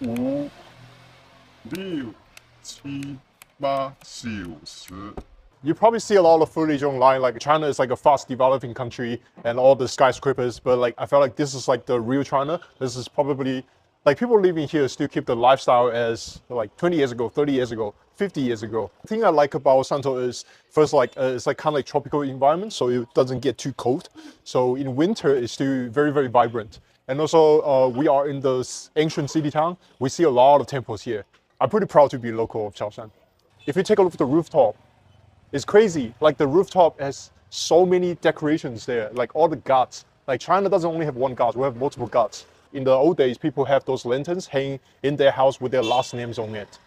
五、六、七、八、九、十。 You probably see a lot of footage online, like China is like a fast developing country and all the skyscrapers, but like I felt like this is like the real China. This is probably like people living here still keep the lifestyle as like 20 years ago, 30 years ago, 50 years ago. The thing I like about Shantou is first like it's like kind of like tropical environment, so it doesn't get too cold. So in winter it's still very, very vibrant. And also we are in the ancient city town. We see a lot of temples here. I'm pretty proud to be local of Chaoshan. If you take a look at the rooftop, it's crazy. Like the rooftop has so many decorations there, like all the gods. Like China doesn't only have one god, we have multiple gods. In the old days, people have those lanterns hanging in their house with their last names on it.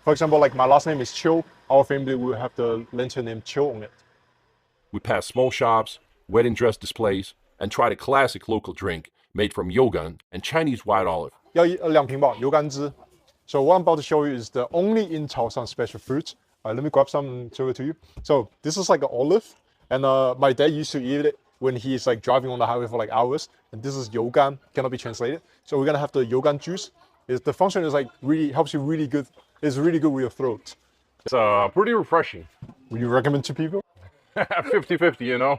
For example, like my last name is Chiu, our family will have the lantern name Chiu on it. We pass small shops, wedding dress displays, and tried a classic local drink made from yogan and Chinese white olive. 要2瓶吧，油甘汁. So what I'm about to show you is the only in Chaoshan special fruit. Let me grab some and show it to you. So this is like an olive, and my dad used to eat it when he's like driving on the highway for like hours. And this is yogan, cannot be translated. So we're gonna have the yogan juice. The function is like really helps you really good. It's really good with your throat. It's pretty refreshing. Would you recommend to people? 50-50, you know.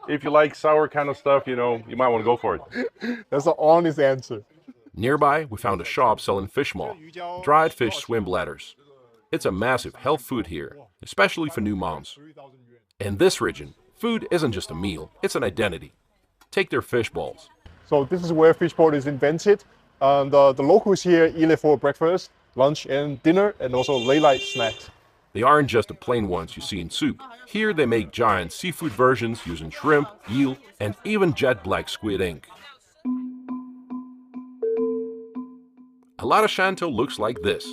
If you like sour kind of stuff, you know, you might want to go for it. That's an honest answer. Nearby, we found a shop selling fish maw, dried fish swim bladders. It's a massive health food here, especially for new moms. In this region, food isn't just a meal, it's an identity. Take their fish balls. So this is where fish ball is invented. And the locals here eat it for breakfast, lunch, and dinner, and also late night snacks. They aren't just the plain ones you see in soup. Here they make giant seafood versions using shrimp, eel, and even jet black squid ink. A lot of Shantou looks like this.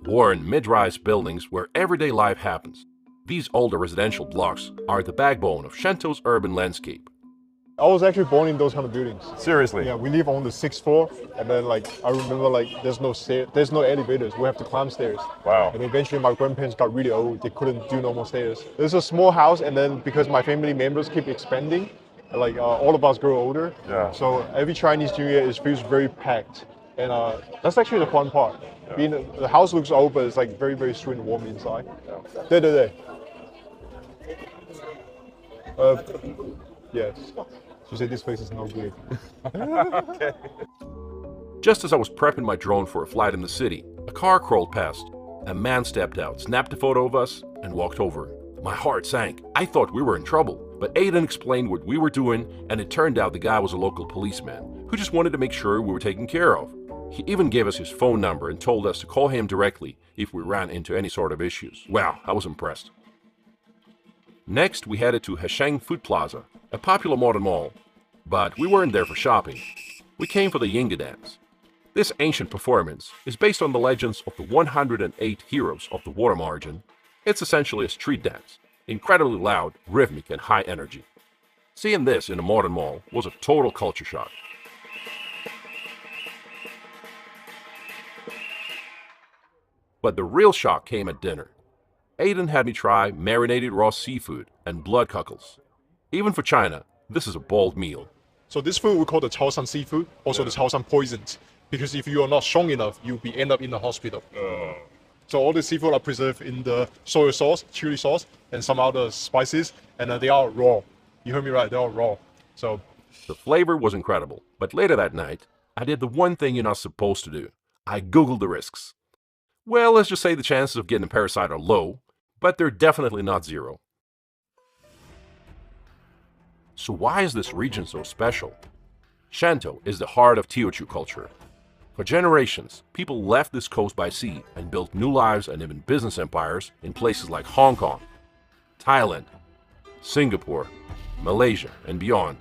Worn mid-rise buildings where everyday life happens. These older residential blocks are the backbone of Shantou's urban landscape. I was actually born in those kind of buildings. Seriously? Yeah, we live on the 6th floor, and then like I remember like there's no elevators. We have to climb stairs. Wow. And eventually my grandparents got really old. They couldn't do normal stairs. It's a small house, and then because my family members keep expanding, like all of us grow older. Yeah. So every Chinese New Year it feels very packed, and that's actually the fun part. Yeah. Being the house looks old, but it's like very very sweet and warm inside. Yeah. There. Yes. She said this place is no good. Okay. Just as I was prepping my drone for a flight in the city, a car crawled past. A man stepped out, snapped a photo of us, and walked over. My heart sank. I thought we were in trouble, but Aiden explained what we were doing, and it turned out the guy was a local policeman who just wanted to make sure we were taken care of. He even gave us his phone number and told us to call him directly if we ran into any sort of issues. Wow, I was impressed. Next, we headed to Hesheng Food Plaza, a popular modern mall. But we weren't there for shopping. We came for the Yingge dance. This ancient performance is based on the legends of the 108 heroes of the water margin. It's essentially a street dance, incredibly loud, rhythmic, and high energy. Seeing this in a modern mall was a total culture shock. But the real shock came at dinner. Aiden had me try marinated raw seafood and blood cockles. Even for China, this is a bold meal. So this food we call the Chaoshan seafood, also the Chaoshan poisons, because if you are not strong enough, you'll end up in the hospital. So all the seafood are preserved in the soy sauce, chili sauce, and some other spices, and they are raw. You heard me right, they are raw. So the flavor was incredible, but later that night, I did the one thing you're not supposed to do. I Googled the risks. Well, let's just say the chances of getting a parasite are low, but they're definitely not zero. So why is this region so special? Shantou is the heart of Teochew culture. For generations, people left this coast by sea and built new lives and even business empires in places like Hong Kong, Thailand, Singapore, Malaysia, and beyond.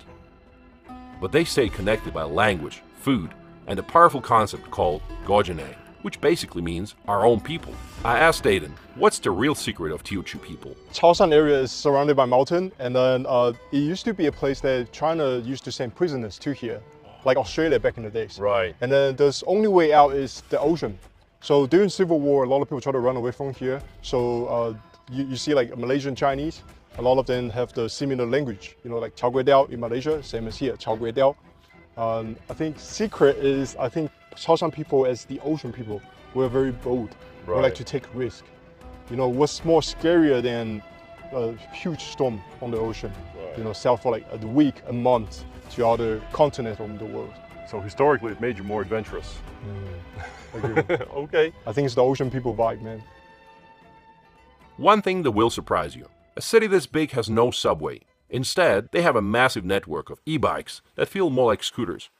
But they stayed connected by language, food, and a powerful concept called Gaojianang, which basically means our own people. I asked Aiden, what's the real secret of Teochew people? Chaoshan area is surrounded by mountain, and then it used to be a place that China used to send prisoners to here, like Australia back in the days. Right. And then the only way out is the ocean. So during Civil War, a lot of people try to run away from here. So you see like Malaysian Chinese, a lot of them have the similar language, you know, like Chao Gui Diao in Malaysia, same as here, Chao Gui Diao. I think secret is, I think Chaoshan people as the ocean people, we're very bold. Right. We like to take risk. You know, what's more scarier than a huge storm on the ocean? Right. You know, sail for like a week, a month to other continents of the world. So historically, it made you more adventurous. Agree. Okay. I think it's the ocean people vibe, man. One thing that will surprise you. A city this big has no subway. Instead, they have a massive network of e-bikes that feel more like scooters.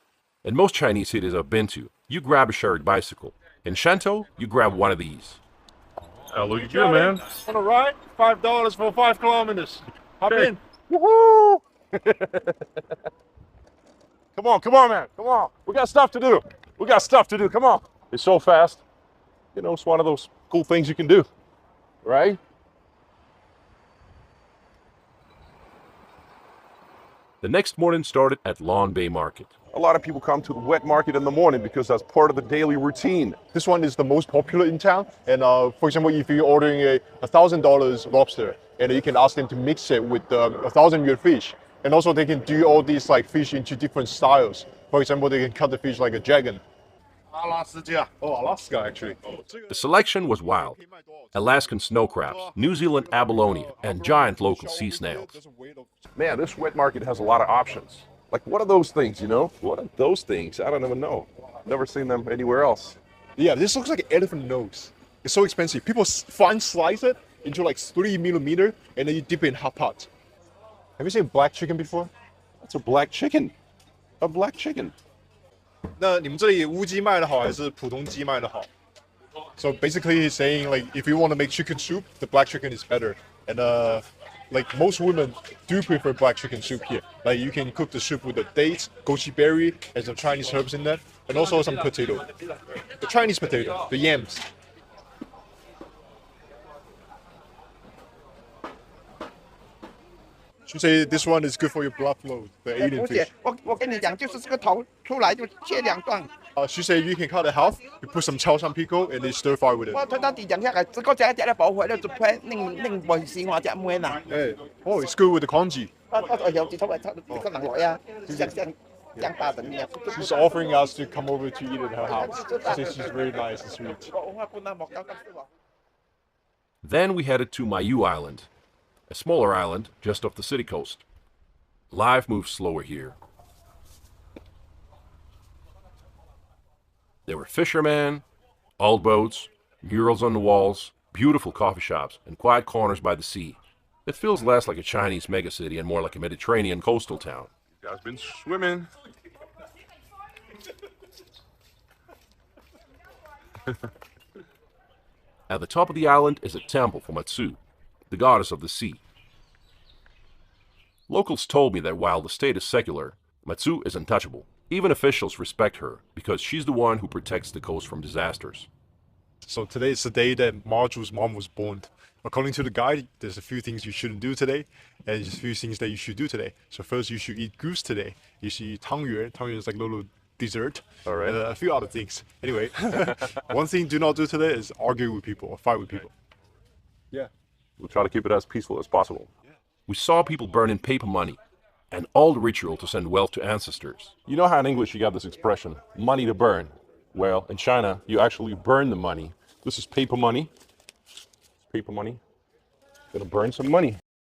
In most Chinese cities I've been to, you grab a shared bicycle. In Shantou, you grab one of these. Oh, look at you, man. On a ride, $5 for 5 kilometers. Hop Okay. in. Woohoo! Come on, man. Come on. We got stuff to do. We got stuff to do. Come on. It's so fast. You know, it's one of those cool things you can do, right? The next morning started at Lawn Bay Market. A lot of people come to the wet market in the morning because that's part of the daily routine. This one is the most popular in town. And for example, if you're ordering a $1,000 lobster, and you can ask them to mix it with 1,000-year fish. And also they can do all these like fish into different styles. For example, they can cut the fish like a dragon. Oh, Alaska actually. The selection was wild. Alaskan snow crabs, New Zealand abalone, and giant local sea snails. Man, this wet market has a lot of options. Like, what are those things, you know? What are those things? I don't even know. Never seen them anywhere else. Yeah, this looks like an elephant nose. It's so expensive. People fine slice it into like 3mm, and then you dip it in hotpot. Have you seen black chicken before? That's a black chicken. A black chicken. 那你们这里乌鸡卖的好还是普通鸡卖的好? So basically he's saying like if you want to make chicken soup, the black chicken is better. And like most women do prefer black chicken soup here. Like you can cook the soup with the dates, goji berry, and some Chinese herbs in there, and also some potato. The Chinese potato, the yams. She say this one is good for your blood flow, the alien 不是 fish. 我跟你讲，就是这个头出来就切两段， She say you can cut it half, you put some Chaoshan pickle, and then stir fry with it. 我推到地上下来，这个只只咧保回咧，就配另外是我只妹啦。 Hey, oh, it's good with the congee. 我有時候佢可能來啊，像大人一樣。 She's offering us to come over to eat at her house. She says she's very nice and sweet. Then we headed to Mayu Island, a smaller island just off the city coast. Life moves slower here. There were fishermen, old boats, murals on the walls, beautiful coffee shops, and quiet corners by the sea. It feels less like a Chinese megacity and more like a Mediterranean coastal town. You guys been swimming? At the top of the island is a temple for Mazu, the goddess of the sea. Locals told me that while the state is secular, Mazu is untouchable. Even officials respect her because she's the one who protects the coast from disasters. So today is the day that Marju's mom was born. According to the guide, there's a few things you shouldn't do today, and there's a few things that you should do today. So first, you should eat goose today. You should eat tangyuan. Tangyuan is like a little dessert. All right. And a few other things. Anyway, one thing do not do today is argue with people or fight with people. Yeah. We'll try to keep it as peaceful as possible. We saw people burning paper money and all the ritual to send wealth to ancestors. You know how in English you got this expression, money to burn? Well, in China, you actually burn the money. This is paper money. Paper money. Gonna burn some money.